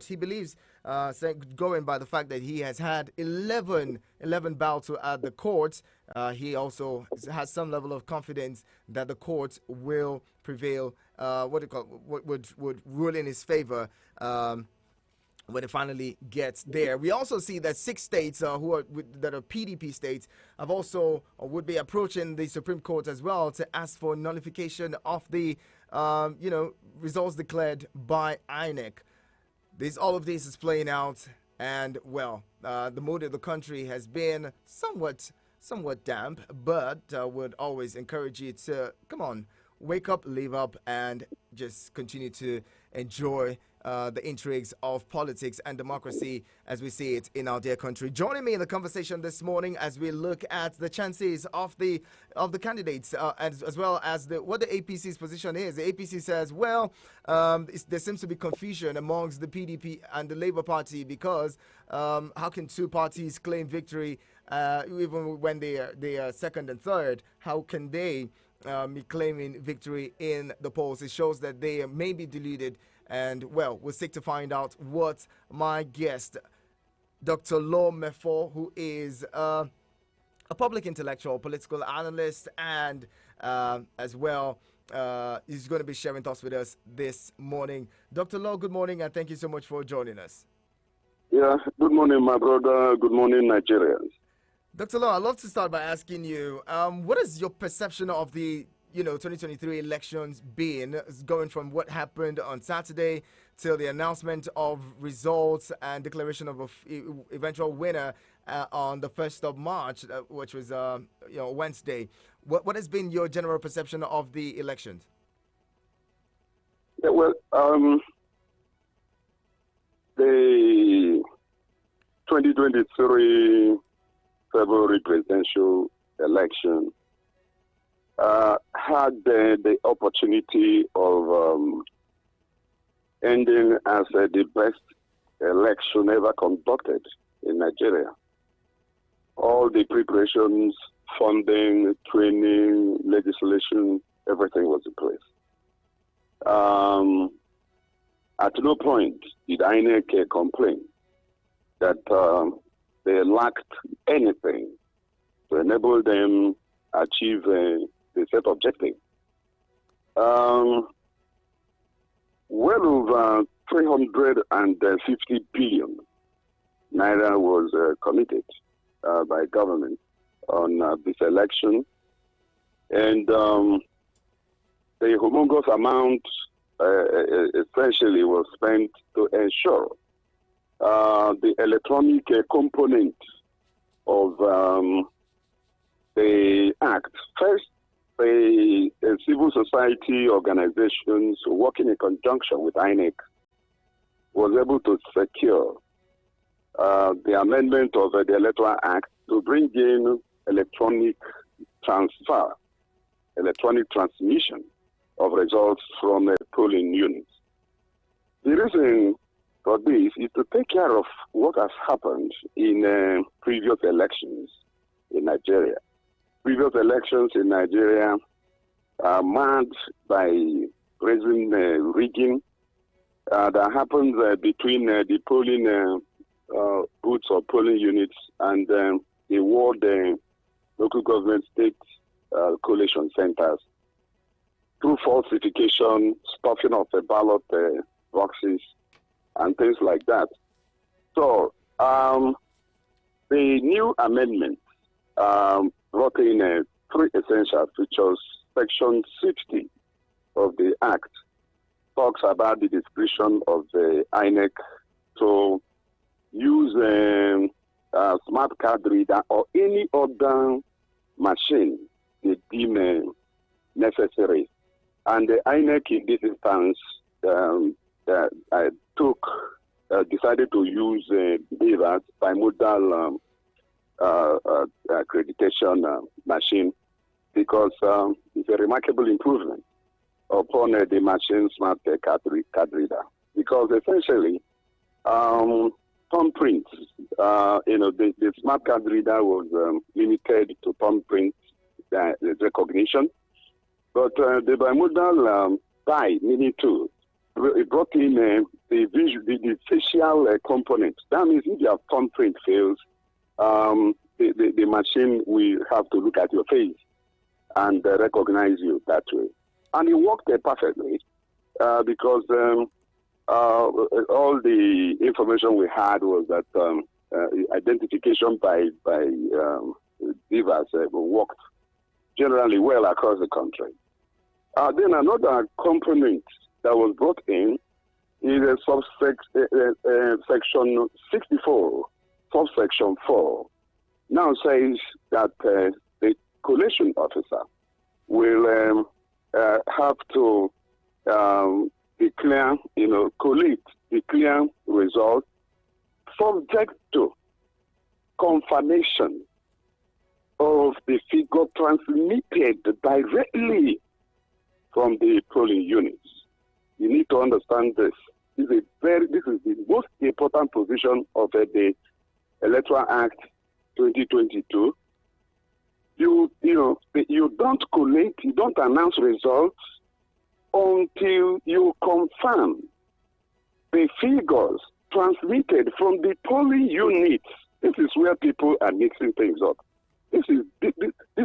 court. He believes, going by the fact that he has had 11 bouts at the courts, he also has some level of confidence that the courts will prevail, would rule in his favor. When it finally gets there, we also see that 6 states that are PDP states have also would be approaching the Supreme Court as well to ask for nullification of the results declared by INEC. All of this is playing out, and well, the mood of the country has been somewhat damp, but would always encourage you to come on, wake up, live up, and just continue to enjoy the intrigues of politics and democracy as we see it in our dear country. Joining me in the conversation this morning as we look at the chances of the candidates as well as what the APC's position is. The APC says, well, there seems to be confusion amongst the PDP and the Labour Party because how can two parties claim victory even when they are second and third? How can they be claiming victory in the polls? It shows that they may be deluded. And, well, we'll seek to find out what my guest, Dr. Law Mefo, who is a public intellectual, political analyst, and as well, is going to be sharing thoughts with us this morning. Dr. Law, good morning, and thank you so much for joining us. Yeah, good morning, my brother. Good morning, Nigerians. Dr. Law, I'd love to start by asking you, what is your perception of the 2023 elections being, going from what happened on Saturday till the announcement of results and declaration of an eventual winner on the 1st of March, which was Wednesday. What has been your general perception of the elections? Yeah, well, the 2023 February presidential election had the opportunity of ending as the best election ever conducted in Nigeria. All the preparations, funding, training, legislation, everything was in place. At no point did INEC complain that they lacked anything to enable them achieve the set objective. Well over 350 billion naira was committed by government on this election, and the humongous amount essentially was spent to ensure the electronic component of the act. First, the civil society organizations working in conjunction with INEC was able to secure the amendment of the Electoral Act to bring in electronic transfer, electronic transmission of results from polling units. The reason for this is to take care of what has happened in previous elections in Nigeria. Previous elections in Nigeria are marked by brazen rigging that happens between the polling booths or polling units and the ward local government state collation centers through falsification, stuffing of the ballot boxes, and things like that. So the new amendment brought in 3 essential features. Section 60 of the Act talks about the discretion of the INEC to use a smart card reader or any other machine they deem necessary. And the INEC in this instance decided to use BVAS, bimodal accreditation machine, because it's a remarkable improvement upon the machine smart card reader. Because essentially, thumbprints, the smart card reader was limited to thumbprint recognition, but the bimodal mini tool it brought in the facial component. That means if your thumbprint fails, the machine will have to look at your face and recognize you that way. And it worked perfectly because all the information we had was that identification by divers worked generally well across the country. Then another component that was brought in is a section 64, subsection 4. Now says that the collation officer will have to declare results subject to confirmation of the figure transmitted directly from the polling units. You need to understand this. This is the most important position of the Electoral Act 2022. You don't collate, you don't announce results until you confirm the figures transmitted from the polling units. This is where people are mixing things up. These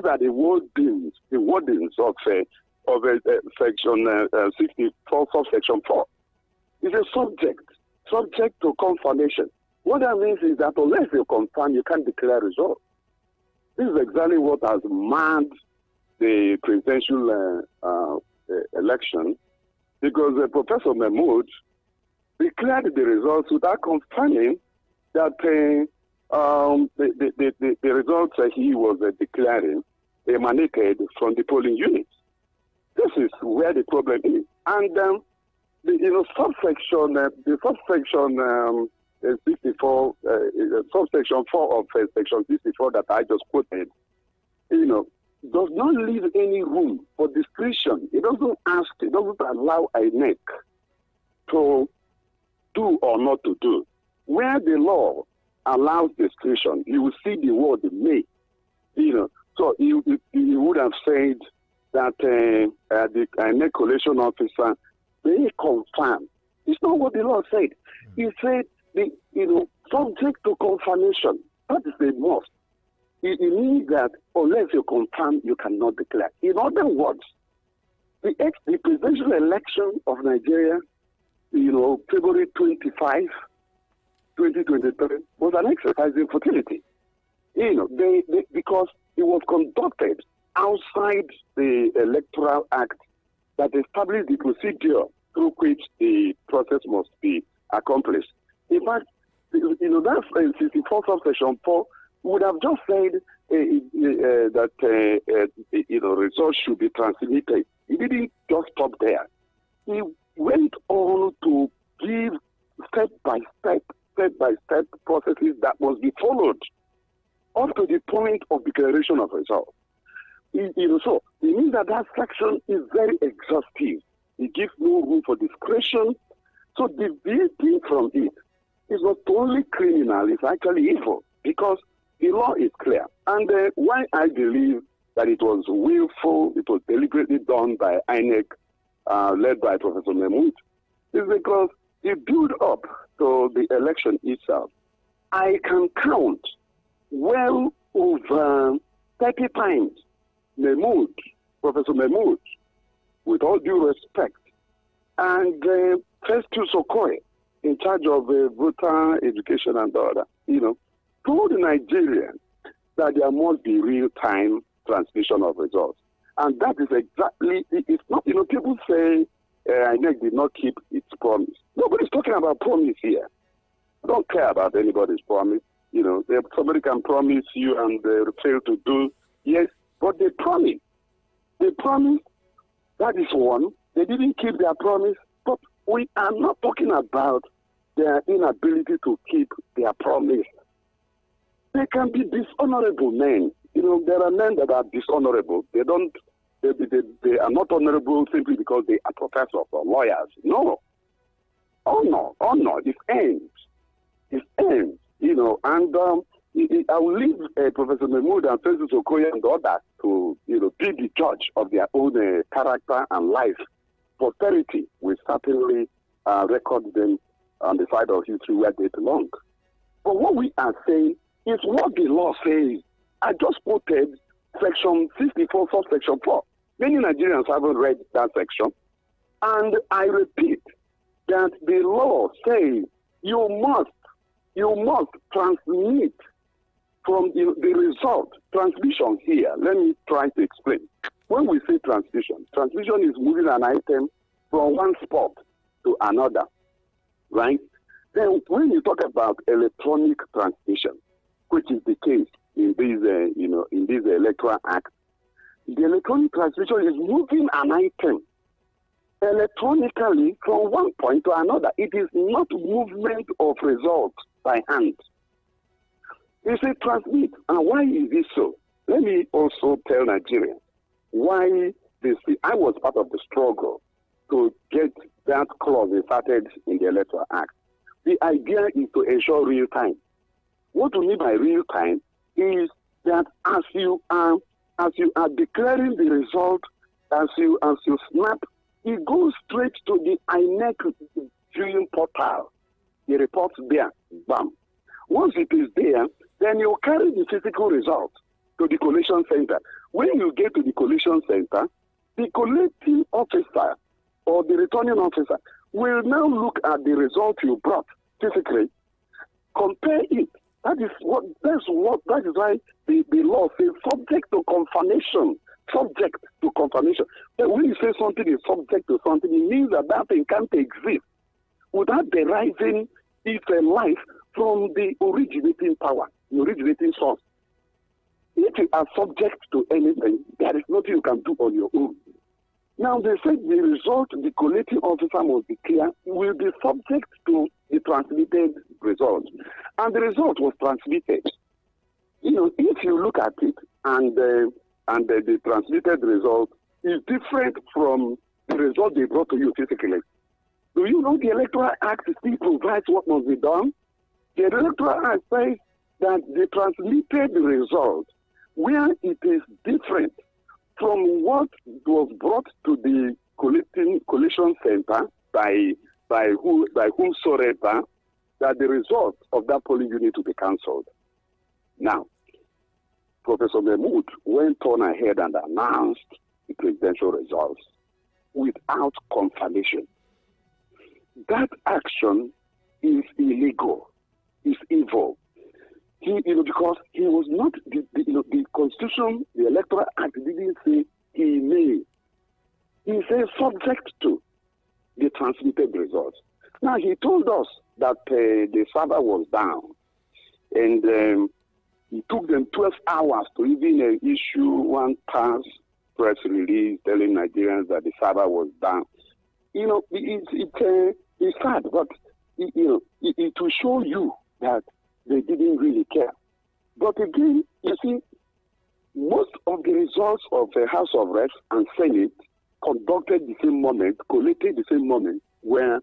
are the wordings of section 64, subsection 4. It's a subject to confirmation. What that means is that unless you confirm, you can't declare results. This is exactly what has marred the presidential election, because Professor Mahmoud declared the results without confirming that the results that he was declaring emanated from the polling units. This is where the problem is. And subsection 64, subsection 4 of section 64 that I just quoted, does not leave any room for discretion. It doesn't allow INEC to do or not to do. Where the law allows discretion, you will see the word may. So you would have said that the INEC collation officer may confirm. It's not what the law said. He said, subject to confirmation. That is the must. It means that unless you confirm, you cannot declare. In other words, the presidential election of Nigeria, February 25, 2023, was an exercise in futility. Because it was conducted outside the Electoral Act that established the procedure through which the process must be accomplished. In fact, that 64 subsection 4 would have just said that results should be transmitted. He didn't just stop there. He went on to give step-by-step processes that must be followed up to the point of declaration of results. So it means that section is very exhaustive. It gives no room for discretion. So deviating from it is not only criminal, it's actually evil, because the law is clear. And why I believe that it was willful, it was deliberately done by INEC, led by Professor Mahmoud, is because the build up to the election itself, I can count well over 30 times Professor Mahmoud, with all due respect, and Festus Okoye, in charge of voter education and all that, told the Nigerians that there must be real-time transmission of results. And that is exactly, it's not, people say INEC did not keep its promise. Nobody's talking about promise here. I don't care about anybody's promise. Somebody can promise you and fail to do. Yes, but they promise. They promise, that is one. They didn't keep their promise. But we are not talking about their inability to keep their promise. They can be dishonorable men. There are men that are dishonorable. They are not honorable simply because they are professors or lawyers. No. Honor, it ends. It ends, and I will leave Professor Mahmoud and Festus Okoye and others to, be the judge of their own character and life. Posterity will certainly record them on the side of history where they belong. But what we are saying is what the law says. I just quoted section 64, subsection 4. Many Nigerians haven't read that section. And I repeat that the law says you must transmit from the result. Transmission here, let me try to explain. When we say transmission is moving an item from one spot to another, right? Then when you talk about electronic transmission, which is the case in this Electoral Act, the electronic transmission is moving an item electronically from one point to another. It is not movement of results by hand. It's a transmit. And why is this so? Let me also tell Nigerians why I was part of the struggle to get that clause inserted in the Electoral Act. The idea is to ensure real time. What we mean by real time is that as you are declaring the result, as you snap, it goes straight to the INEC viewing portal. The report's there, bam. Once it is there, then you carry the physical result to the collation center. When you get to the collation center, the collecting officer or the returning officer will now look at the result you brought physically, compare it. That is why the law says subject to confirmation. Subject to confirmation. But when you say something is subject to something, it means that thing can't exist without deriving its life from the originating power, the originating source. If you are subject to anything, there is nothing you can do on your own. Now, they said the result the collecting officer must declare will be subject to the transmitted result. And the result was transmitted. If you look at it and the transmitted result is different from the result they brought to you physically. Do you know the Electoral Act still provides what must be done? The Electoral Act says that the transmitted result, where it is different from what was brought to the collation center by whomsoever, that the result of that polling unit to be cancelled. Now, Professor Mahmood went on ahead and announced the presidential results without confirmation. That action is illegal, is evil. Because he was not, the Constitution, the Electoral Act didn't say he may. He says subject to the transmitted results. Now, he told us that the server was down, and it took them 12 hours to even issue one press release telling Nigerians that the server was down. It's sad, but it will show you that they didn't really care. But again, you see, most of the results of the House of Reps and Senate conducted the same moment, collected the same moment, were,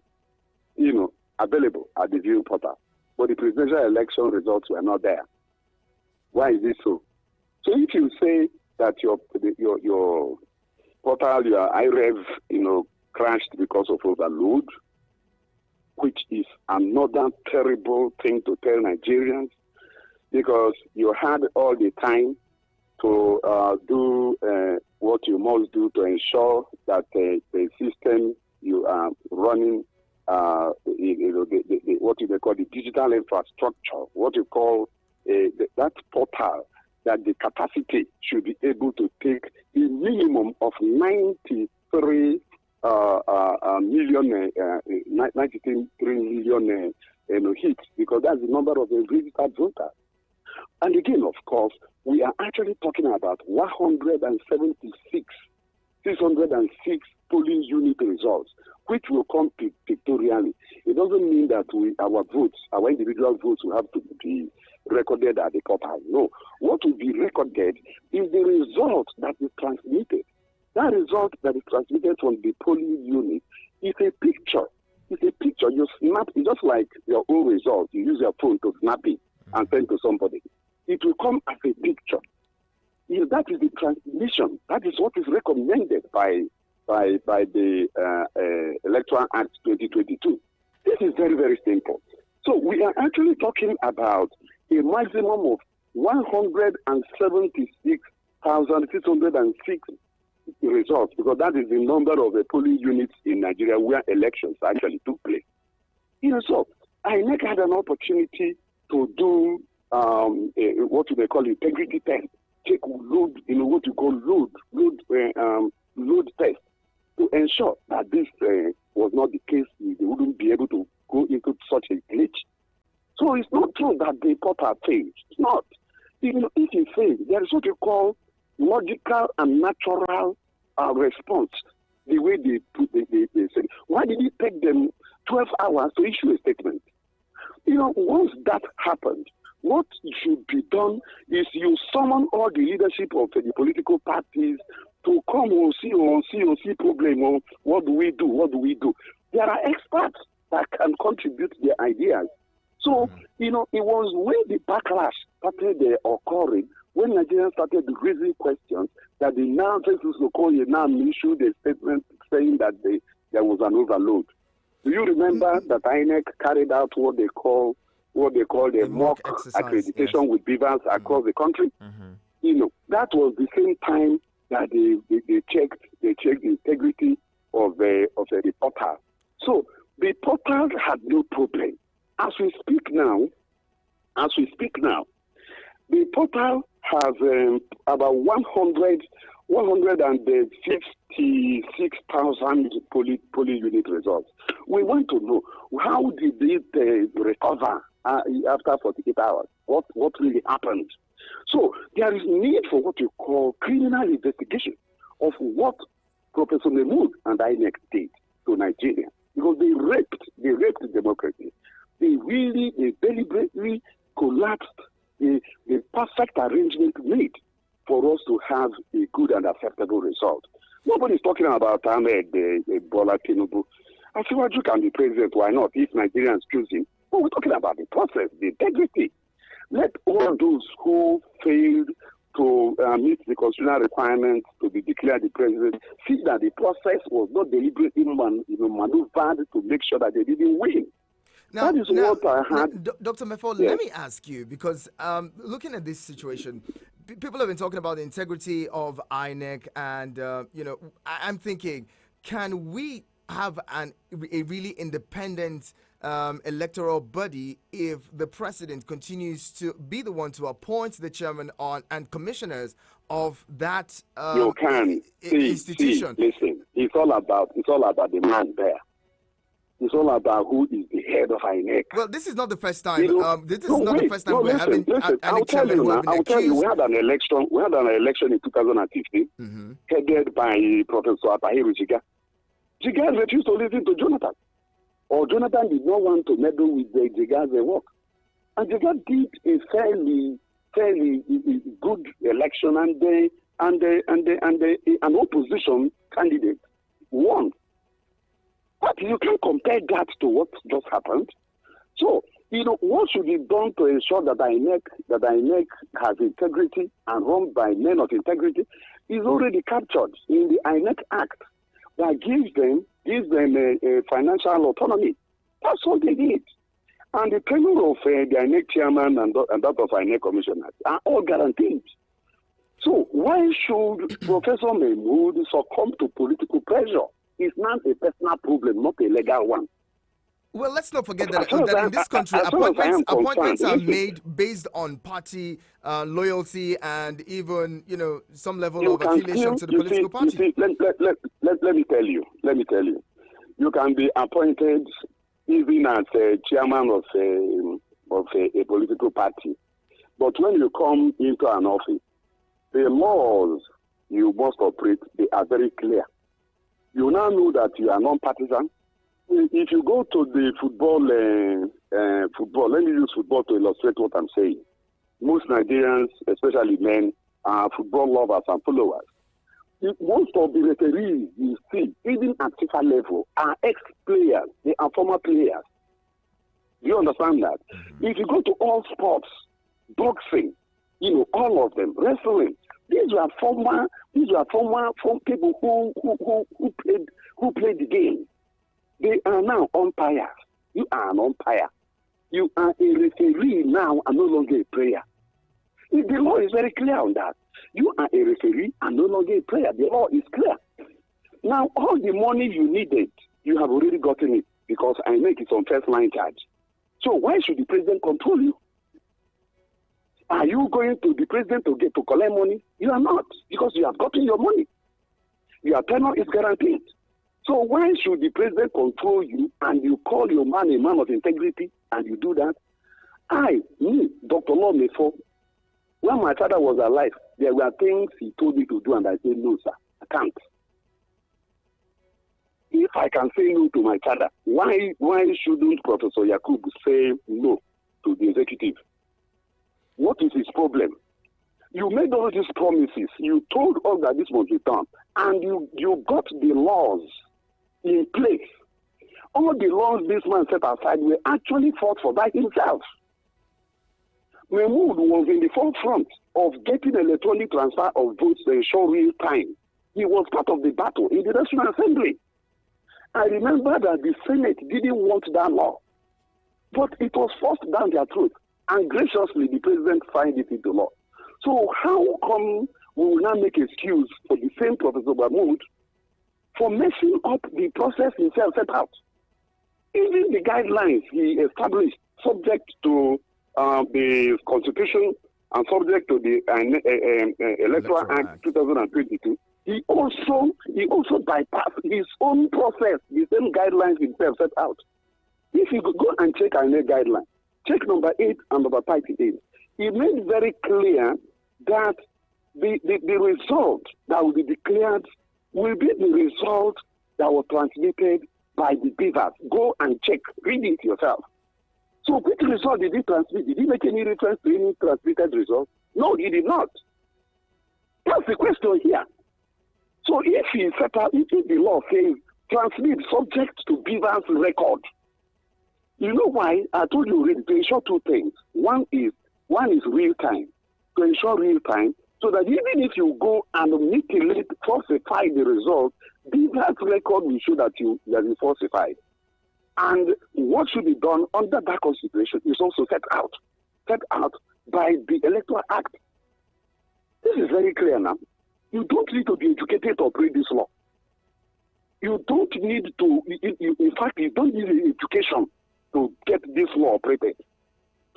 available at the viewing portal. But the presidential election results were not there. Why is this so? So if you say that your portal, your IREV, crashed because of overload, which is another terrible thing to tell Nigerians, because you had all the time to do what you must do to ensure that the system you are running, what they call the digital infrastructure, what you call that portal, that the capacity should be able to take a minimum of 93 million hits, because that's the number of registered voters. And again, of course, we are actually talking about 606 polling unit results, which will come pictorially. It doesn't mean that our individual votes will have to be recorded at the portal. No. What will be recorded is the result that is transmitted. That result that is transmitted from the polling unit is a picture. It's a picture. You snap it just like your own result. You use your phone to snap it and send to somebody. It will come as a picture. If that is the transmission, that is what is recommended by by the Electoral Act 2022. This is very, very simple. So we are actually talking about a maximum of 176,606 results, because that is the number of the polling units in Nigeria where elections actually took place. So INEC had an opportunity to do what they call integrity test, take load, what you call load test, to ensure that this was not the case. They wouldn't be able to go into such a glitch. So it's not true that the portal failed. It's not. If it fails, there is what you call logical and natural response. The way they said, why did it take them 12 hours to issue a statement? Once that happened, what should be done is you summon all the leadership of the political parties to come and see problem. What do we do? There are experts that can contribute their ideas. So, it was when the backlash started occurring, when Nigerians started raising questions, that the now issued a statement saying that there was an overload. Do you remember that INEC carried out what they call a mock accreditation with beavers across the country? That was the same time that they checked the integrity of the portal. So the portal had no problem. As we speak now, the portal has about 156,000 polling unit results. We want to know, how did it recover after 48 hours? What really happened? So there is need for what you call criminal investigation of what Professor Mahmood and INEC did to Nigeria, because they raped democracy. They deliberately collapsed the perfect arrangement made for us to have a good and acceptable result. Nobody's talking about Ahmed Bola Tinubu. Asiwaju can be president, why not, if Nigerians choose him? But we're talking about the process, the integrity. Let all those who failed to meet the constitutional requirements to be declared the president see that the process was not deliberately maneuvered to make sure that they didn't win. Now, that is what I had. Dr. Mefo, Yes. let me ask you, because looking at this situation, people have been talking about the integrity of INEC, and I'm thinking, can we have a really independent electoral body if the president continues to be the one to appoint the chairman and commissioners of that institution? Listen, it's all about the man there. It's all about who is the head of INEC. Well, this is not the first time. The first time we're having I'll tell you now. I'll tell you, we had an election. We had an election in 2015, headed by Professor Atahiru Jiga. Jiga refused to listen to Jonathan, or Jonathan did not want to meddle with the Jiga's work. And Jiga did a fairly good election, and an opposition candidate won. But you can compare that to what just happened. So, what should be done to ensure that INEC has integrity and run by men of integrity is already captured in the INEC Act that gives them a financial autonomy. That's what they need. And the tenure of the INEC chairman and that of INEC commissioners are all guaranteed. So why should Professor Mahmood succumb to political pressure? It's not a personal problem, not a legal one. Well, let's not forget that in this country, appointments are made based on party loyalty and even, some level of affiliation to the political party. Let me tell you. You can be appointed even as a chairman of a political party. But when you come into an office, the laws you must operate, they are very clear. You now know that you are non-partisan. If you go to the football, let me use football to illustrate what I'm saying. Most Nigerians, especially men, are football lovers and followers. Most of the referees you see, even at FIFA level, are ex-players. They are former players. Do you understand that? If you go to all sports, boxing, all of them, wrestling, these were former These are from people who played the game. They are now umpires. You are an umpire. You are a referee now and no longer a player. The law is very clear on that. You are a referee and no longer a player. The law is clear. Now, all the money you needed, you have already gotten it because INEC is on first line charge. So why should the president control you? Are you going to the president to collect money? You are not, because you have gotten your money. Your tenure is guaranteed. So why should the president control you and you call your man a man of integrity and you do that? Dr. Law Mefo, when my father was alive, there were things he told me to do and I said, no, sir, I can't. If I can say no to my father, why shouldn't Professor Yakub say no to the executive? What is his problem? You made all these promises. You told us that this must be done. And you got the laws in place. All the laws this man set aside were actually fought for by himself. Mahmoud was in the forefront of getting electronic transfer of votes to ensure real time. He was part of the battle in the National Assembly. I remember that the Senate didn't want that law, but it was forced down their throat, and graciously the president signed it into law. So how come we will now make excuse for the same Professor Mahmoud for messing up the process himself set out? Even the guidelines he established, subject to the Constitution and subject to the Electoral Act 2022, he also bypassed his own process, the same guidelines himself set out. If you go and check our guideline, check number 8 and number 38, he made very clear that the result that will be declared will be the result that was transmitted by the beavers. Go and check, read it yourself. So which result did he transmit? Did he make any reference to any transmitted result? No, he did not. That's the question here. So if he set up, if the law says transmit subject to beavers record, you know why? I told you already, to ensure two things. One is real time. To ensure real time, so that even if you go and mutilate, falsify the result, beavers record will show that you falsified. And what should be done under that consideration is also set out by the Electoral Act. This is very clear now. You don't need to be educated to operate this law. You don't need to, in fact, you don't need education to get this law operated.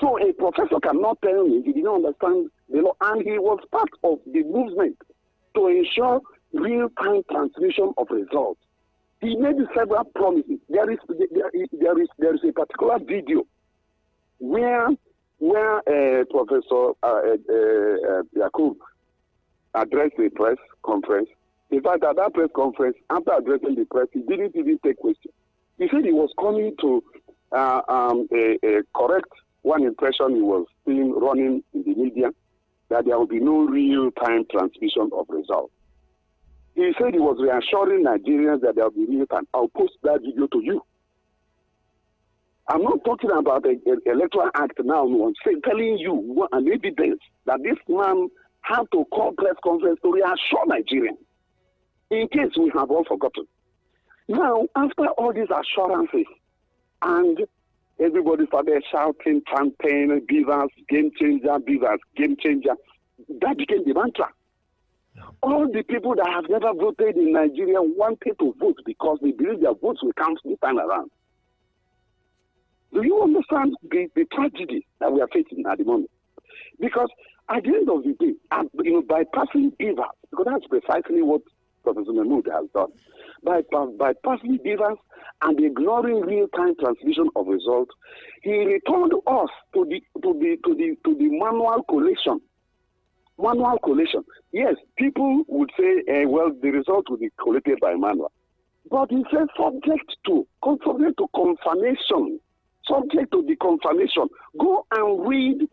So a professor cannot tell me he did not understand the law, and he was part of the movement to ensure real-time transmission of results. He made several promises. There is a particular video where Professor Yakub addressed a press conference. In fact, at that press conference, after addressing the press, he didn't even take questions. He said he was coming to correct one impression he was seeing running in the media, that there will be no real-time transmission of results. He said he was reassuring Nigerians that there will be real-time. I'll post that video to you. I'm not talking about the Electoral Act now. I'm telling you an evidence that this man had to call press conference to reassure Nigerians, in case we have all forgotten. Now, after all these assurances, and everybody started shouting, chanting, beavers, game changer, beavers, game changer, that became the mantra. All the people that have never voted in Nigeria wanted to vote because they believe their votes will count this time around. Do you understand the tragedy that we are facing at the moment? Because at the end of the day, by passing beavers, because that's precisely what Professor Mahmoud has done, by passing beavers and ignoring real-time transmission of results, he returned us to the manual collation. Manual collation. Yes, people would say, well, the result will be collated by manual. But he said subject to confirmation. Subject to the confirmation. Go and read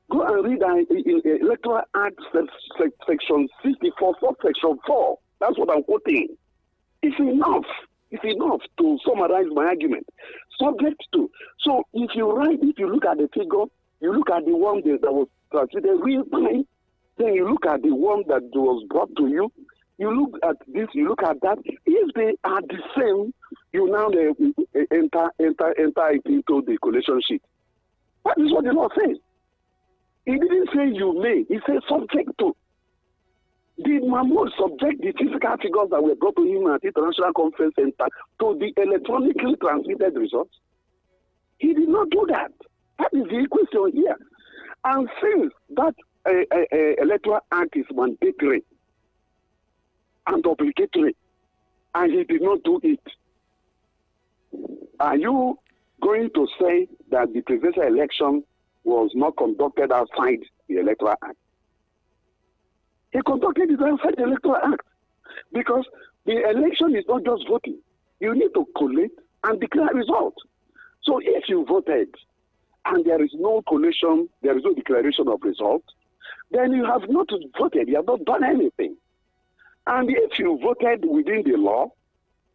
in Electoral Act section 64, section 4. That's what I'm quoting. It's enough to summarize my argument. Subject to. So if you look at the figure, you look at the one that was transmitted real time, then you look at the one that was brought to you, You look at this, you look at that. If they are the same, you now enter into the collation sheet. That is what the law says. He didn't say you may. He said subject to. Did Mahmoud subject the physical figures that were brought to him at the International Conference Center to the electronically transmitted results? He did not do that. That is the question here. And since that Electoral Act is mandatory and obligatory, and he did not do it, are you going to say that the presidential election was not conducted outside the Electoral Act? He conducted it outside the Electoral Act because the election is not just voting. You need to collate and declare results. So if you voted and there is no collation, there is no declaration of results, then you have not voted, you have not done anything. And if you voted within the law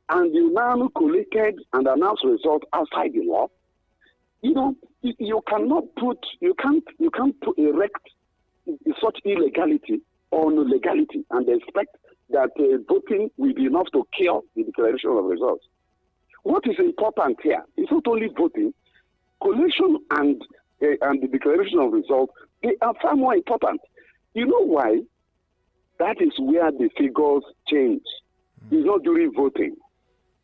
and you now collated and announced results outside the law, you can't erect such illegality or no legality and expect that voting will be enough to cure the declaration of results. What is important here is not only voting, collation and the declaration of results, they are far more important. You know why? That is where the figures change. It's not during voting.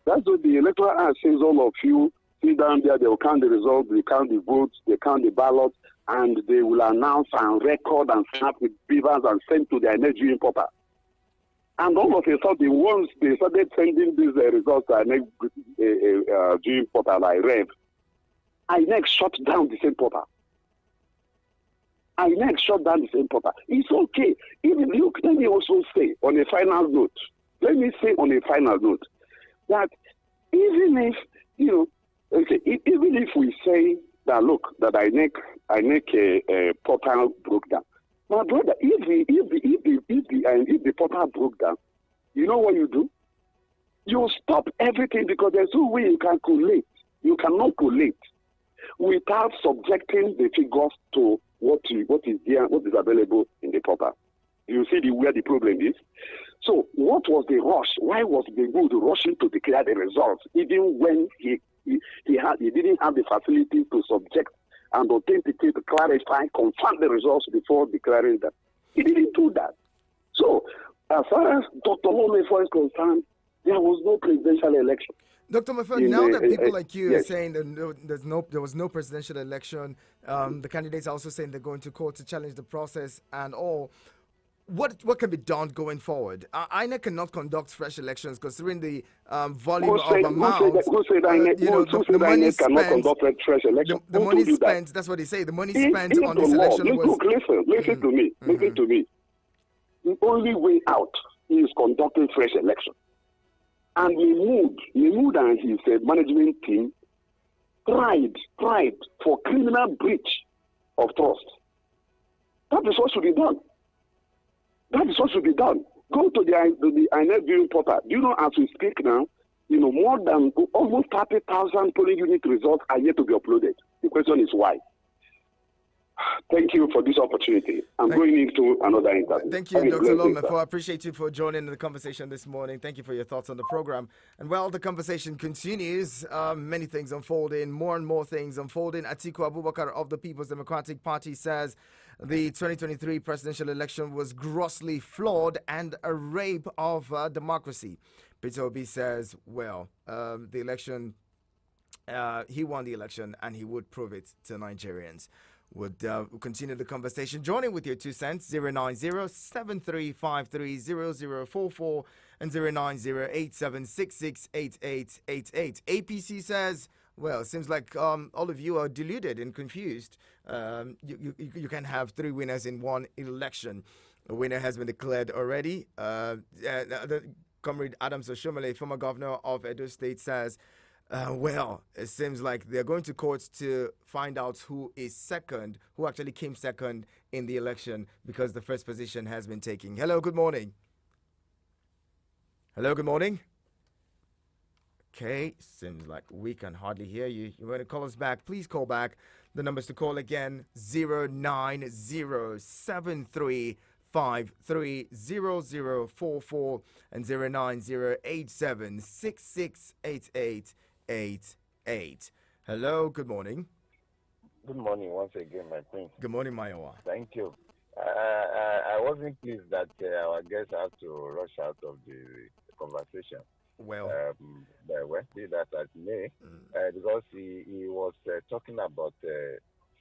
That's what the Electoral Act says. All of you sit down there, they will count the results, they count the votes, they count the ballots, and they will announce and record and snap with beavers and send to their next viewing portal. And all of a sudden, once they started sending these results to our next viewing portal, INEC shut down the same portal. INEC shut down the same portal. It's okay. Even look, let me also say on a final note, that even if, even if we say that, look, that INEC portal broke down, my brother, if the portal broke down, you know what you do? You stop everything because there's no way you can collate. You cannot collate without subjecting the figures to what is there, what is available in the portal. You see where the problem is? So what was the rush? Why was the good rushing to declare the results even when he didn't have the facility to subject and authenticate, clarify, confirm the results before declaring them? He didn't do that. So as far as Dr. Momefo is concerned, there was no presidential election. Dr. Mefo, now that people like you are saying that there was no presidential election, the candidates are also saying they're going to court to challenge the process and all. What can be done going forward? INEC cannot conduct fresh elections considering the volume of amount. Who said INEC cannot conduct fresh elections? The money spent, that's what they say, the money spent on this election was... Listen to me. The only way out is conducting fresh elections. And Mahmoud and his management team tried for criminal breach of trust. That is what should be done. Go to the INEC viewing portal. Do you know, as we speak now, more than almost 30,000 polling unit results are yet to be uploaded. The question is why. Thank you for this opportunity. I'm going into another interview. Thank you, Dr. Lomefo. I appreciate you for joining the conversation this morning. Thank you for your thoughts on the program. And while the conversation continues, many things unfolding, more and more things unfolding. Atiku Abubakar of the People's Democratic Party says the 2023 presidential election was grossly flawed and a rape of democracy. Peter Obi says, the election, he won the election and he would prove it to Nigerians. Would continue the conversation. Joining with your 2 cents, 090-7353-0044 and 090-8766-8888. APC says, it seems like all of you are deluded and confused. You can have 3 winners in one election. A winner has been declared already. Comrade Adams Oshomole, former governor of Edo State, says, it seems like they're going to court to find out who actually came second in the election because the first position has been taken. Hello, good morning. Okay, seems like we can hardly hear you. You want to call us back? Please call back. The numbers to call again, 090-7353-0044 530044 and 09087668888. Hello, good morning. Good morning once again, my prince. Good morning, Mayowa. Thank you. I wasn't pleased that our guest had to rush out of the conversation. Well, Well, be that as may, because he was talking about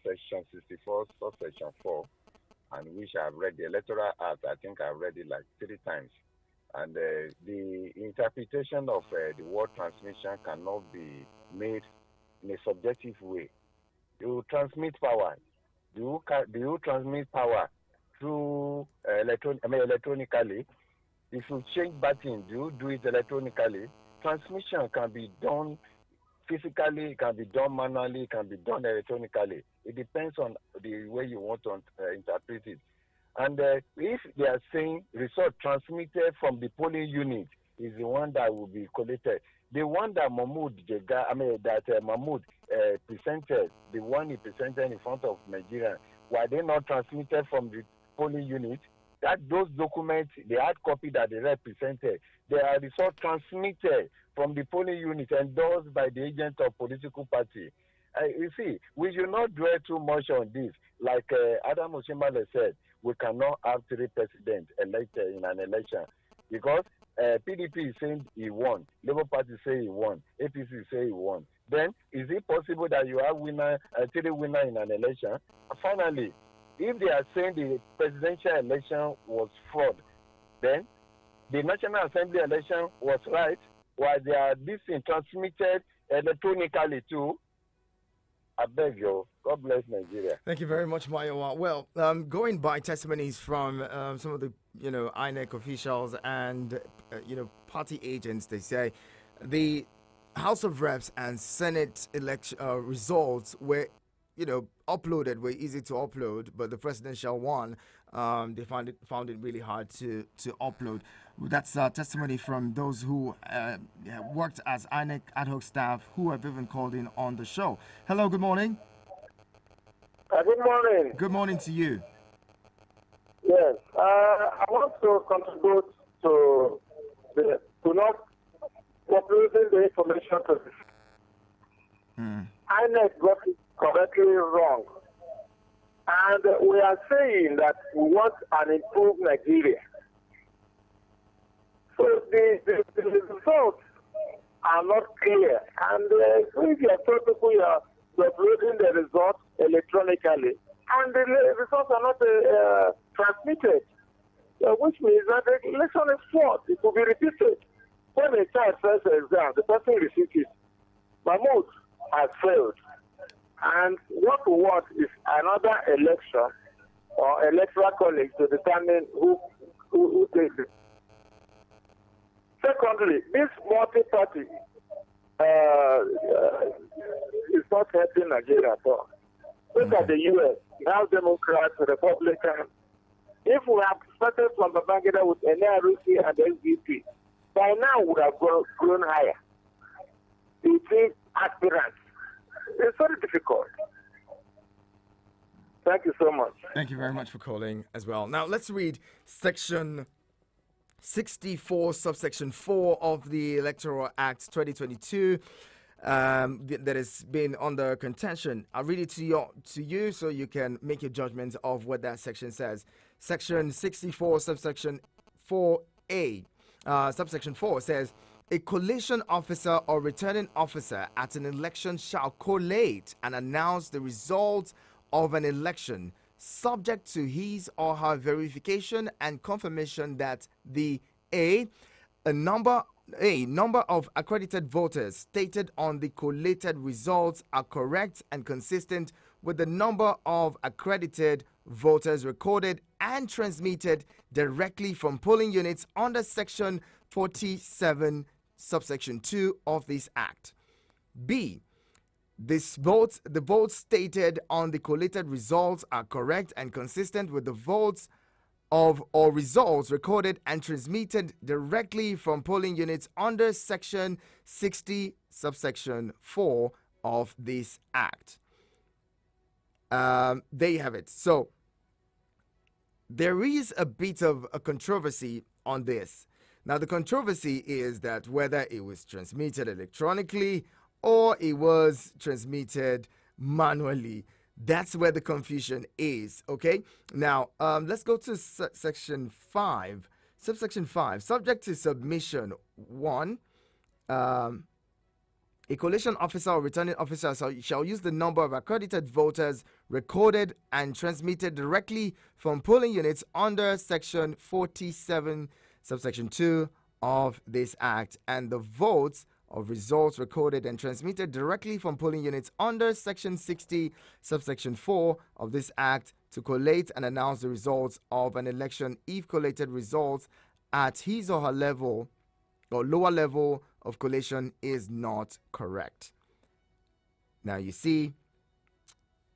Section 64, subsection 4, and which I've read the Electoral Act. I think I've read it like 3 times. And the interpretation of the word transmission cannot be made in a subjective way. You transmit power. Do you transmit power through electronically? If you change button, do you do it electronically? Transmission can be done physically, it can be done manually, it can be done electronically. It depends on the way you want to interpret it. And if they are saying result transmitted from the polling unit is the one that will be collected, the one that Mahmoud presented, the one he presented in front of Nigeria, were they not transmitted from the polling unit? That those documents, the hard copy that they represented, they are result transmitted from the polling unit endorsed by the agent of political party. You see, we should not dwell too much on this. Like Adam Oshimale said, we cannot have 3 presidents elected in an election because PDP is saying he won, Labour Party say he won, APC say he won. Then, is it possible that you have 3 winners in an election? Finally, if they are saying the presidential election was fraud, then the National Assembly election was right, while they are this thing transmitted electronically too. I beg you, God bless Nigeria. thank you very much, Mayowa. Well, going by testimonies from some of the, INEC officials and, party agents, they say the House of Reps and Senate election results were, uploaded, were easy to upload, but the presidential one, they found it really hard to upload. That's testimony from those who worked as INEC ad hoc staff who have even called in on the show. Hello, good morning. Good morning. Good morning to you. Yes, I want to contribute to not populating the information to INEC got it correctly wrong. And we are saying that we want an improved Nigeria. So the results are not clear. And if you are told people you are uploading the results electronically, and the results are not transmitted, which means that the election is fraud. It will be repeated. When a child fails the exam, the person receives it. Mahmoud has failed. And what we want is another election or electoral college to determine who takes it. Secondly, this multi-party is not helping Nigeria at all. Look at the U.S. Now Democrats, Republicans. If we have started from Babangida with NRC and SDP, by now we would have grown higher. You see, aspirants. It's very difficult. Thank you so much. Thank you very much for calling as well. Now, let's read Section 64, subsection 4 of the Electoral Act 2022 that has been under contention. I'll read it to you so you can make your judgment of what that section says. Section 64, subsection 4A, subsection 4 says, a collation officer or returning officer at an election shall collate and announce the results of an election subject to his or her verification and confirmation that the a number of accredited voters stated on the collated results are correct and consistent with the number of accredited voters recorded and transmitted directly from polling units under section 47 subsection 2 of this act. B. The votes stated on the collated results are correct and consistent with the votes of or results recorded and transmitted directly from polling units under section 60 subsection 4 of this act. There you have it. So there is a bit of a controversy on this. Now, the controversy is that whether it was transmitted electronically or it was transmitted manually. That's where the confusion is, okay? Now, let's go to section 5. Subsection 5. Subject to submission 1. A collation officer or returning officer shall use the number of accredited voters recorded and transmitted directly from polling units under Section 47, subsection 2 of this Act, and the votes of results recorded and transmitted directly from polling units under Section 60, subsection 4 of this Act to collate and announce the results of an election if collated results at his or her level or lower level of collation is not correct. Now you see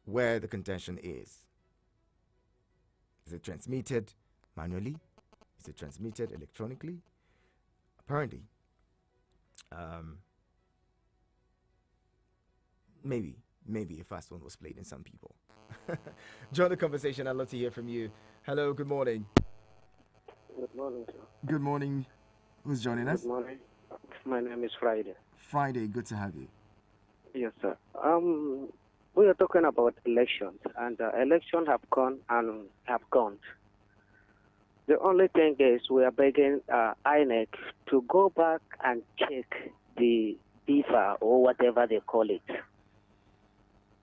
where the contention is. Is it transmitted manually? Is it transmitted electronically? Apparently, maybe a fast one was played in some people. Join the conversation. I'd love to hear from you. Hello, good morning. Good morning, sir. Good morning. Who's joining us? Good morning. My name is Friday. Friday, good to have you. Yes, sir. We are talking about elections, and elections have gone and have gone. The only thing is we are begging INEC to go back and check the DIVA or whatever they call it.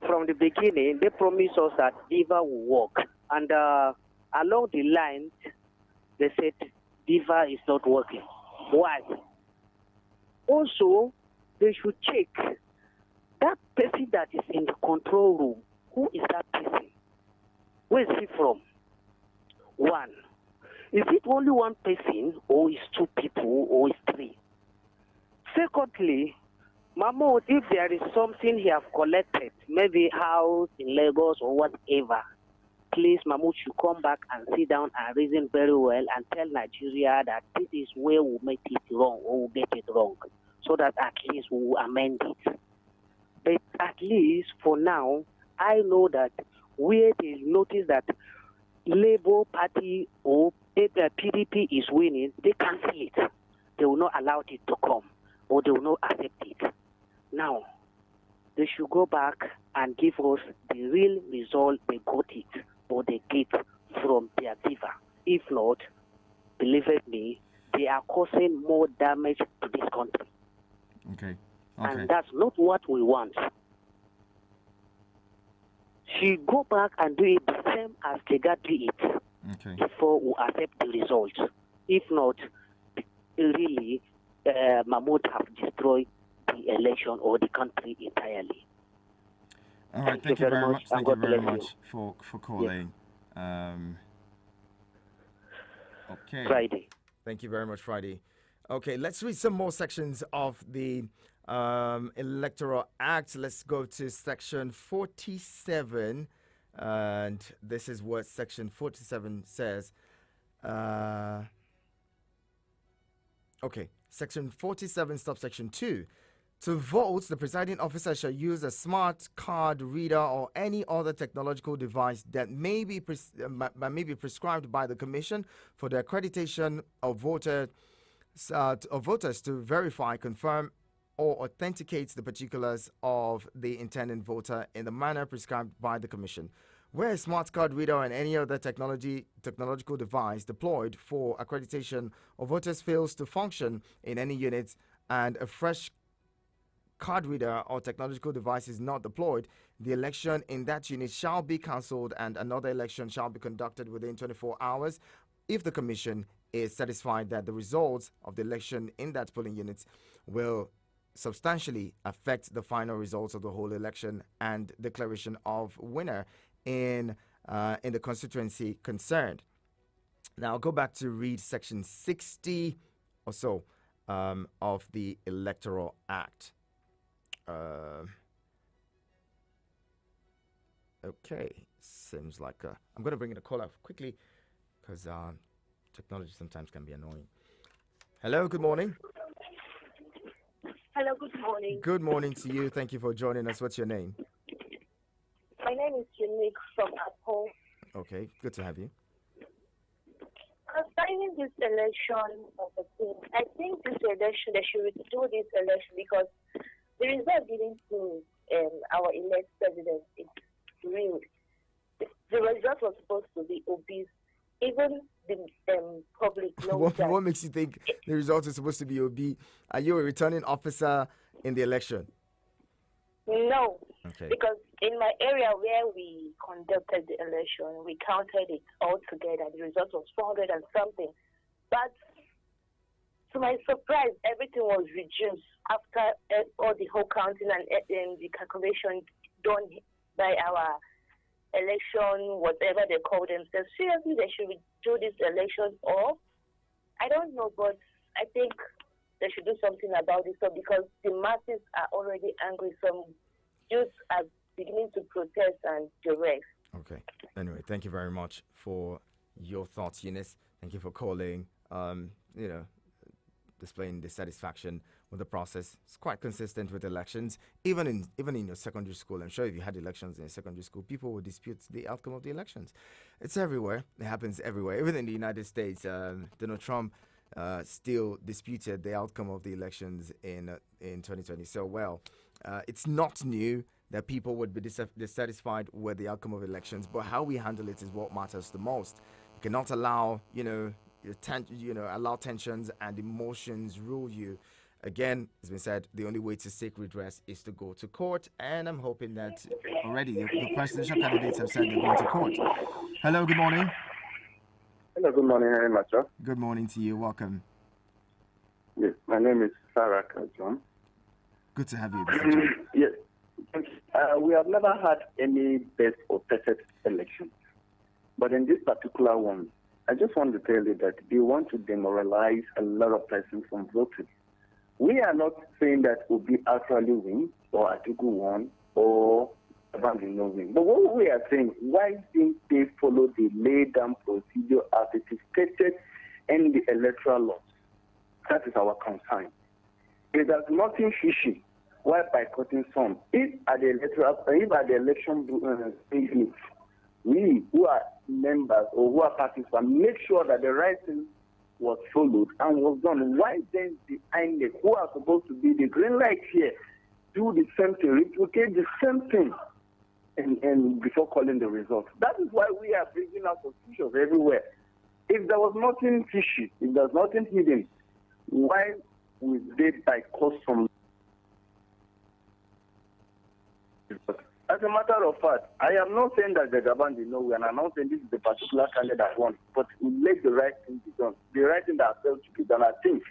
From the beginning, they promised us that DIVA will work, and along the line, they said DIVA is not working. Why? Also, they should check that person that is in the control room. Who is that person? Where is he from? One. Is it only one person, or is two people, or is three? Secondly, Mahmoud, if there is something he have collected, maybe house in Lagos or whatever, please, Mahmoud should come back and sit down and reason very well and tell Nigeria that this is where we make it wrong or we get it wrong, so that at least we will amend it. But at least for now, I know that where they notice that Labour Party or PDP is winning, they cancel it. They will not allow it to come, or they will not accept it. Now, they should go back and give us the real result they got it, or they get from their DIVA. If not, believe me, they are causing more damage to this country. Okay. And that's not what we want. She go back and do it the same as they got do it before we accept the results. If not, really, Mahmoud have destroyed the election or the country entirely. All right, thank you very much. Thank you very much for calling. Yeah. Okay. Friday. Thank you very much, Friday. Okay, let's read some more sections of the Electoral Act. Let's go to section 47, and this is what section 47 says. Okay, section 47, subsection 2. To vote, the presiding officer shall use a smart card reader or any other technological device that may be prescribed by the Commission for the accreditation of voters to verify, confirm, or authenticate the particulars of the intended voter in the manner prescribed by the Commission. Where a smart card reader and any other technological device deployed for accreditation of voters fails to function in any unit and a fresh card reader or technological device is not deployed, the election in that unit shall be cancelled and another election shall be conducted within 24 hours if the Commission is satisfied that the results of the election in that polling unit will substantially affect the final results of the whole election and declaration of winner in the constituency concerned. Now I'll go back to read section 60 or so of the Electoral Act. Okay, seems like I'm going to bring in a call out quickly because technology sometimes can be annoying. Hello, good morning. Hello, good morning. Good morning to you. Thank you for joining us. What's your name? My name is Unique from Apple. Okay, good to have you. Concerning this election of the thing, I think this election, they should do this election because the result given to our elected president is real. The result was supposed to be obese. Even the public knows that. What makes you think the result is supposed to be OB? Are you a returning officer in the election? No, Okay. because in my area where we conducted the election, we counted it all together. The result was 400 and something. But to my surprise, everything was reduced after all the whole counting and the calculation done by our election, whatever they call themselves. Seriously, they should do this election, or I don't know, but I think they should do something about it. So because the masses are already angry, some youth are beginning to protest and the rest. Okay. Anyway, thank you very much for your thoughts, Eunice. Thank you for calling. Displaying dissatisfaction with the process. It's quite consistent with elections, even in your secondary school. I'm sure if you had elections in your secondary school, people would dispute the outcome of the elections. It's everywhere. It happens everywhere. Even in the United States, Donald Trump still disputed the outcome of the elections in 2020. So, it's not new that people would be dissatisfied with the outcome of elections, but how we handle it is what matters the most. You cannot allow, allow tensions and emotions rule you. Again, it's been said, the only way to seek redress is to go to court, and I'm hoping that already the presidential candidates have said they're going to court. Hello, good morning. Hello, good morning, very much, sir. Good morning to you. Welcome. Yes, my name is Sarah Kajon. Good to have you, Mr. John. Yes. We have never had any best or perfect election. But in this particular one, I just want to tell you that they want to demoralize a lot of persons from voting. We are not saying that Obi actually win, or Atiku won, or Abandon win. But what we are saying, why didn't they follow the laid-down procedure as it is stated in the electoral laws? That is our concern. It has nothing fishy. Why boycotting some? If at the election unit, we who are members or who are participants make sure that the right thing was followed and was done. Why then the INEC, who are supposed to be the green light here, do the same thing, replicate the same thing, and before calling the results? That is why we are bringing out suspicions everywhere. If there was nothing fishy, if there's nothing hidden, why would they boycott some? As a matter of fact, I am not saying that the government did not win. I'm not saying this is the particular candidate that won, but we let the right thing be done. The right thing that failed to be done, I think,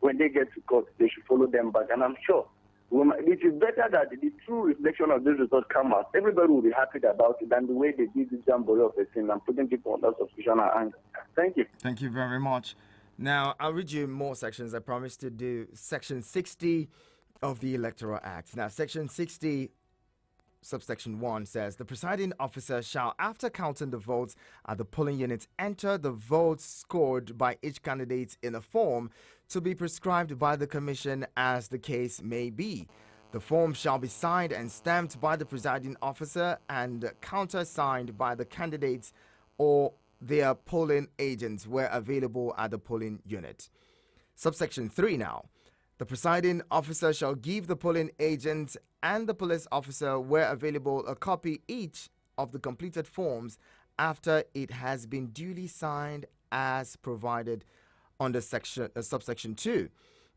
when they get to court, they should follow them back. And I'm sure it is better that the true reflection of this result come out. Everybody will be happy about it than the way they did this jamboree of a thing and putting people under suspicion and anger. Thank you. Thank you very much. Now, I'll read you more sections. I promised to do Section 60 of the Electoral Act. Now, Section 60, subsection 1 says, the presiding officer shall, after counting the votes at the polling unit, enter the votes scored by each candidate in a form to be prescribed by the commission as the case may be. The form shall be signed and stamped by the presiding officer and countersigned by the candidates or their polling agents where available at the polling unit. Subsection 3 now. The presiding officer shall give the polling agent and the police officer where available a copy each of the completed forms after it has been duly signed as provided under subsection 2.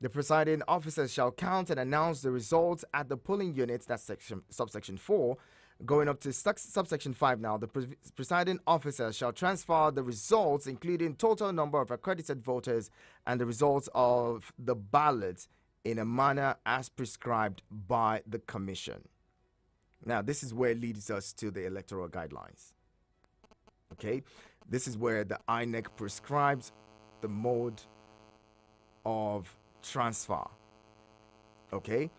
The presiding officer shall count and announce the results at the polling units, that's subsection 4. Going up to subsection 5 now, the presiding officer shall transfer the results, including total number of accredited voters and the results of the ballot, in a manner as prescribed by the commission. Now, this is where it leads us to the electoral guidelines. Okay, this is where the INEC prescribes the mode of transfer. Okay,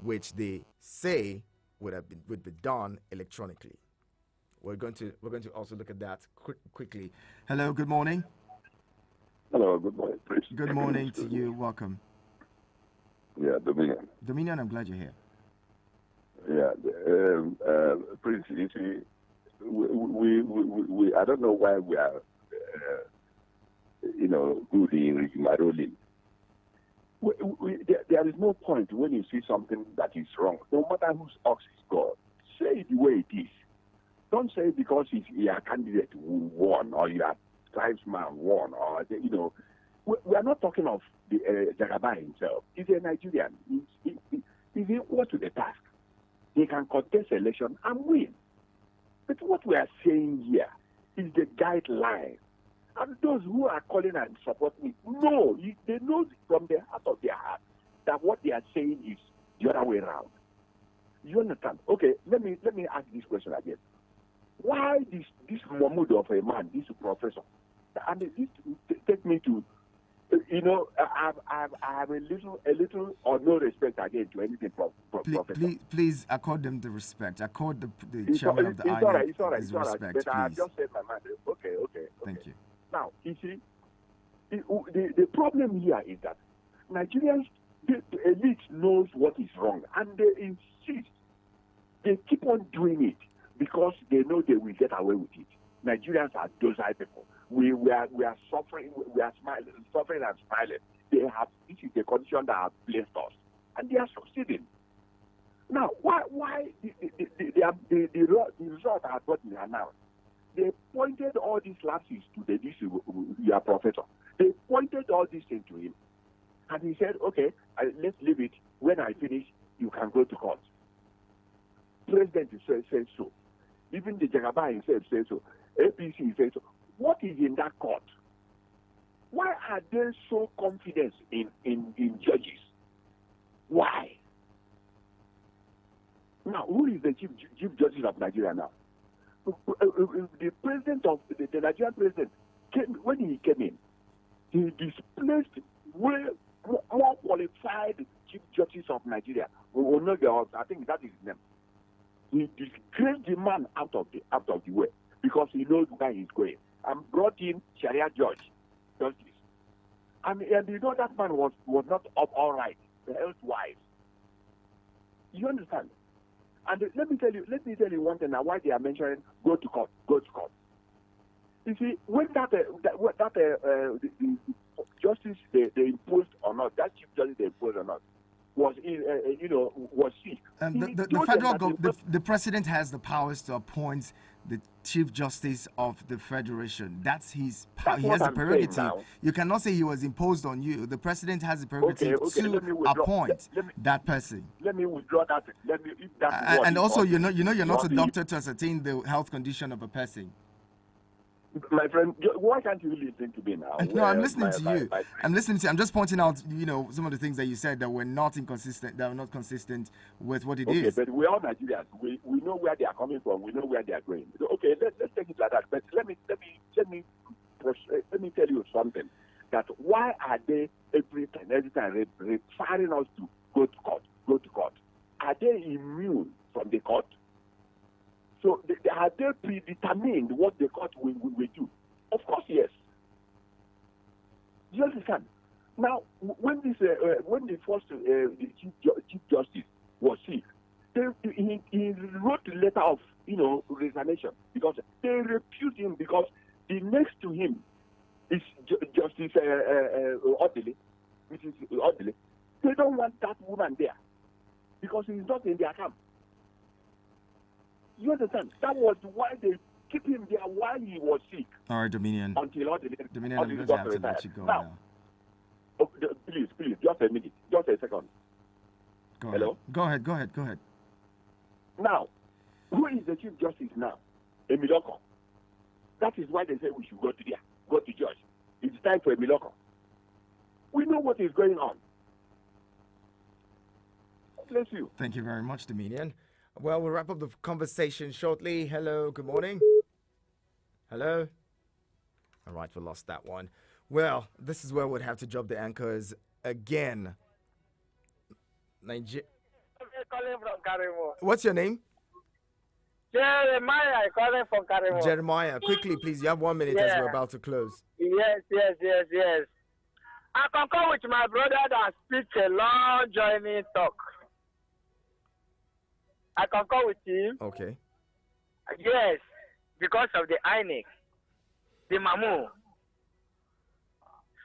which they say would be done electronically. We're going to also look at that quickly. Hello, good morning. Hello, good morning, Prince. Good morning to you. Welcome. Yeah, Dominion. Dominion, I'm glad you're here. Yeah, Prince, you see, we I don't know why we are good in rolling. There is no point when you see something that is wrong, no matter whose ox is God. Say it the way it is. Don't say because you're a candidate who won or you're a tribesman won or we are not talking of the Jagaba himself. He's a Nigerian. He's equal to the task. He can contest election and win. But what we are saying here is the guideline. And those who are calling and supporting it, they know from the heart of their heart that what they are saying is the other way around. You understand? Okay, let me ask this question again. Why this Mahmoud of a man, this professor, and this take me to, I have a little or no respect again to anything professor. Please accord them the respect. Accord the chairman of the INEC it's all right. respect, But I have please. just said my mind. Okay. Thank you. Now, you see, the problem here is that Nigerians, the elite knows what is wrong, and they insist. They keep on doing it because they know they will get away with it. Nigerians are docile people. We are suffering. We are suffering and smiling. This is the condition that have placed us, and they are succeeding. Now, why the result I have gotten announced? They pointed all these lapses to your professor. They pointed all these things to him. And he said, okay, let's leave it. When I finish, you can go to court. President says so. Even the Jagaba himself says so. APC says so. What is in that court? Why are they so confident in judges? Why? Now, who is the chief justice of Nigeria now? The president of the Nigerian president when he came in, he displaced way more qualified chief justice of Nigeria. I think that is his name. He disgraced the man out of the way because he knows where he's going, and brought in Sharia justice. And that man was not up all right, health-wise. You understand? And let me tell you one thing now. Why they are mentioning go to court. You see, when the justice they imposed or not, that chief justice they imposed or not, was sick. And the president has the powers to appoint the chief justice of the federation. That's his power. He has the prerogative. You cannot say he was imposed on you. The president has the prerogative to appoint that person. Let me withdraw that. And also, you're not a doctor to ascertain the health condition of a person. My friend, why can't you listen to me now? No, I'm listening to you. I'm listening to you. I'm just pointing out, some of the things that you said that were not inconsistent, that were not consistent with what it is. Okay, but we're all Nigerians. We know where they are coming from. We know where they are going. Okay, let's take it like that. But let me tell you something. That why are they every time requiring us to go to court? Are they immune from the court? So are they predetermined what the court will do? Of course, yes. Do you understand? Now, when the first chief justice was sick, he wrote a letter of resignation because they refused him because the next to him is Justice Odile, Mrs. Odile. They don't want that woman there because he's not in their camp. You understand? That was why they keep him there while he was sick. All right, Dominion. Until Dominion, I'm going to have to let you go now. Please, just a minute. Just a second. Hello? Go ahead. Now, who is the Chief Justice now? Emiloko. That is why they say we should go to judge. It's time for Emiloko. We know what is going on. Bless you. Thank you very much, Dominion. Well, we'll wrap up the conversation shortly. Hello, good morning. Hello? All right, we lost that one. Well, this is where we'd have to drop the anchors again. Calling from Karimo. What's your name? Jeremiah, calling from Karimo. Jeremiah, quickly, please. You have 1 minute as we're about to close. Yes. I can come with my brother and speak a long joining talk. I can come with him. Okay. Yes, because of the INEC, the Mamu.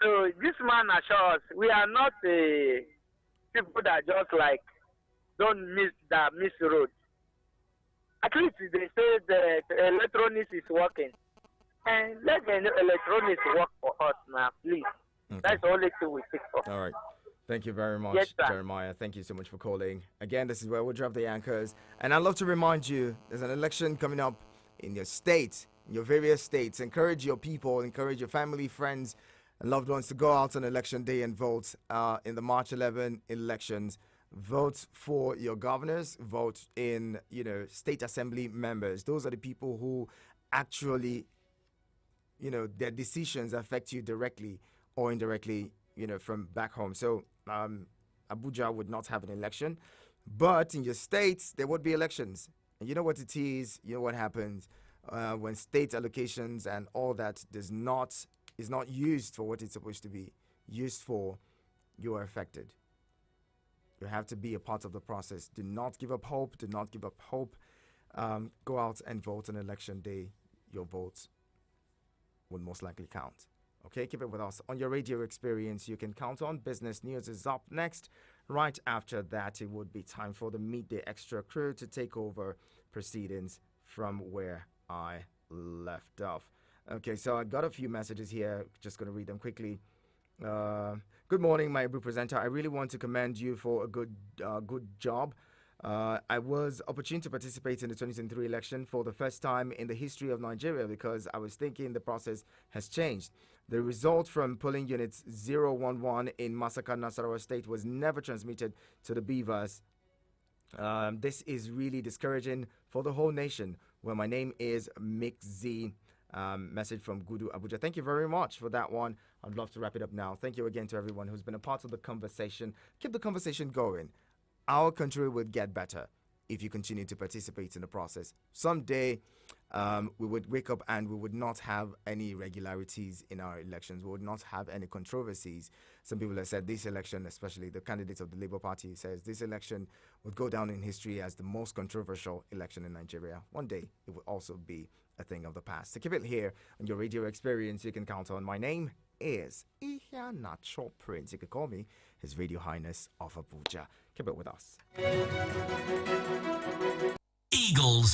So this man assures we are not people that just like don't miss road. At least they say the electronics is working. And let the electronics work for us now, please. Okay. That's the only thing we seek for. All right. Thank you very much, Yes, sir. Jeremiah. Thank you so much for calling. Again, this is where we drop the anchors. And I'd love to remind you, there's an election coming up in your state, in your various states. Encourage your people, encourage your family, friends, and loved ones to go out on election day and vote in the March 11 elections. Vote for your governors, vote in, state assembly members. Those are the people who actually, their decisions affect you directly or indirectly, from back home. So Abuja would not have an election, but in your states, there would be elections. And you know what it is, you know what happens when state allocations and all that is not used for what it's supposed to be used for, you are affected. You have to be a part of the process. Do not give up hope. Do not give up hope. Go out and vote on election day. Your votes would most likely count. Okay, keep it with us. On your radio experience, you can count on. Business News is up next. Right after that, it would be time for the Midday Extra crew to take over proceedings from where I left off. Okay, so I got a few messages here. Just going to read them quickly. Good morning, my presenter. I really want to commend you for a good job. I was opportune to participate in the 2023 election for the first time in the history of Nigeria because I was thinking the process has changed. The result from polling units 011 in Masaka, Nasarawa State was never transmitted to the Beavers. This is really discouraging for the whole nation. Well, my name is Mick Z. Message from Gudu Abuja. Thank you very much for that one. I'd love to wrap it up now. Thank you again to everyone who's been a part of the conversation. Keep the conversation going. Our country will get better if you continue to participate in the process. Someday, we would wake up and we would not have any irregularities in our elections. We would not have any controversies. Some people have said this election, especially the candidates of the Labour Party, says this election would go down in history as the most controversial election in Nigeria. One day, it will also be a thing of the past. To keep it here on your radio experience, you can count on. My name is Iheanacho Prince. You can call me His Radio Highness of Abuja. Keep it with us. Eagles